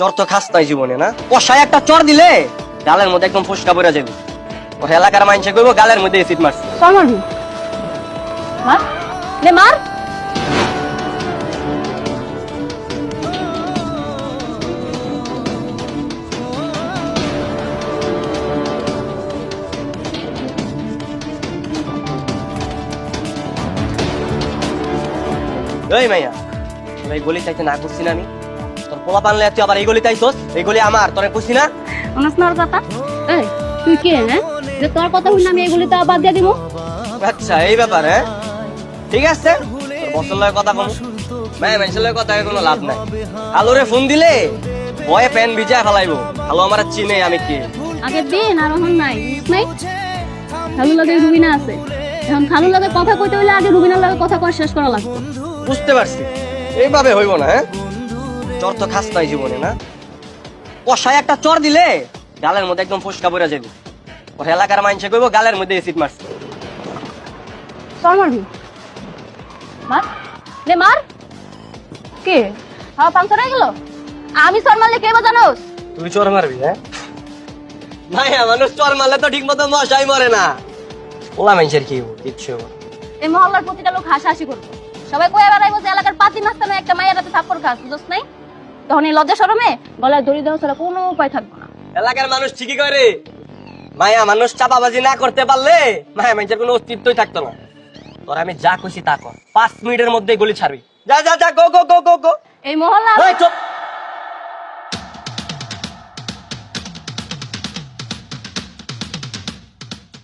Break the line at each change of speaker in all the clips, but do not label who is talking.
চর তো খাস নাই জীবনে না, কষায় একটা চর দিলে গালের মধ্যে একদম ফসকা পড়ে যাবে। ও এলাকার মানুষে কইবো গালের মধ্যে এসিড মারছে।
চল মারবি, মার নে মার।
এই মাইয়া, তোর এই গলি চাইতে না করছি না আমি? তোর পোলা পানলে তুই আবার এই গলি চাইছস? এই গলি আমার, তোরে কইছি না?
অনাস নার কথা। এই তুই কে হ্যাঁ যে তোর কথা শুনে আমি এগুলিতে বাদ দিয়ে দিব?
আচ্ছা এই ব্যাপার, হ্যাঁ ঠিক আছে, তোর বসের লগে কথা কম। মায়া মানুষের লগে কথা কোনো লাভ নাই। আলোরে ফোন দিলে বয়ে প্যান ভিজায় ফেলাইবো। আলো আমার চিনে আমি কে।
আগের দিন আর এখন নাই, বুঝছ নাই? খালু লাগে রুবিনা আছে, এখন খালু লাগে কথা কইতে হইলে আগে রুবিনার লাগে কথা কয় শেষ করা লাগবে।
বুঝতে পারছি, এইভাবে হইব না। হ্যাঁ চর তো খাস নাই জীবনে না, কষায় একটা চর দিলে গালের মধ্যে একদম ফসকা পড়ে যাবে। ওর এলাকার মানুষে কইবো গালের মধ্যে এসিড মারছে।
চল মারবি, মার নে মার। কে হাওয়া পাংচার হয়ে গেল? আমি চর মারলে কে বা জানোস?
তুই চর মারবি? হ্যাঁ মায়া মানুষ চর মারলে তো ঠিক মতো মশাই মরে না। ওলা মানুষের কি হবো, কিচ্ছু হবো না।
এই মহল্লার প্রতিটা লোক হাসাহাসি করবো, সবাই কয়ে বেড়াইবো যে এলাকার পাতি মাস্তানে একটা মায়ের হাতে থাপ্পড় খাস, বুঝছ নাই? তখন এই লজ্জা শরমে গলায় দড়ি দেওয়া ছাড়া কোনো উপায় থাকবে না।
এলাকার মানুষ ঠিকই করে, মায়া মানুষ চাপাবাজি না করতে পারলে মায়া মানুষের কোনো অস্তিত্বই থাকতো না। তোর আমি যা কইছি তা কর, 5 মিনিটের মধ্যে গুলি ছাড়বি। যা যা যা, গো গো গো গো গো।
এই মহল্লা
ওই চুপ।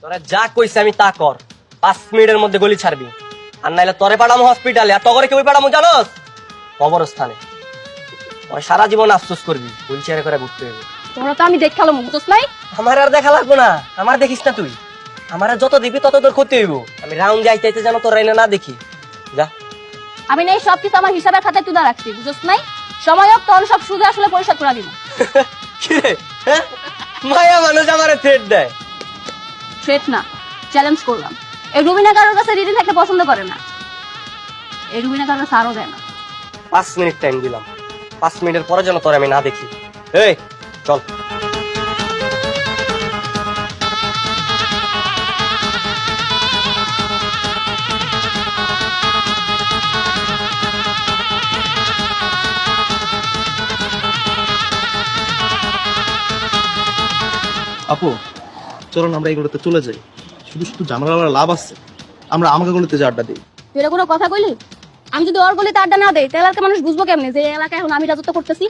তোরা যা কইছি আমি তা কর, 5 মিনিটের মধ্যে গুলি ছাড়বি। আর নাইলে তোরে পাঠামো হসপিটালে, আর তগরে কেউ পাঠামো জানোস? কবরস্থানে। ওই সারা জীবন আফসোস করবি, হুইল চেয়ারে করে ঘুরতে হবে।
তোমরা তো আমি দেখালাম, বুঝছ নাই?
আমার আর দেখা লাগবো না, আমার দেখিস না তুই। আমার আর যত দিবি তত তোর ক্ষতি হইব। আমি রাউন্ড যাইতে যাইতে যেন তোর রাইনা না দেখি। যা।
আমি নাই সবকিছু আমার হিসাবের খাতায় তুলে রাখছি, বুঝছ নাই? সময় হোক তখন সব সুদে আসলে পরিশোধ করে দিব।
কিরে, হ্যাঁ? মায়া মানুষ আমারে থ্রেট দেয়।
থ্রেট না, চ্যালেঞ্জ করলাম। এই রুবিনা কারোর কাছে রিদি থাকতে পছন্দ করে না, এই রুবিনা কারোর কাছে আরো দেয় না।
5 মিনিট টাইম দিলাম, 5 মিনিটের পরে যেন তোর আমি না দেখি। এই চল।
আপু চলুন আমরা এগুলোতে চলে যাই, শুধু শুধু ঝামেলা লাভ আছে, আমরা আমাকে গুলোতে যে আড্ডা দিই।
তুই এটা কোনো কথা কইলি? আমি যদি ওর গলিতে আড্ডা না দেই তাহলে এলাকার মানুষ বুঝবো কেমনে যে এই এলাকায় এখন আমি রাজত্ব করতেছি?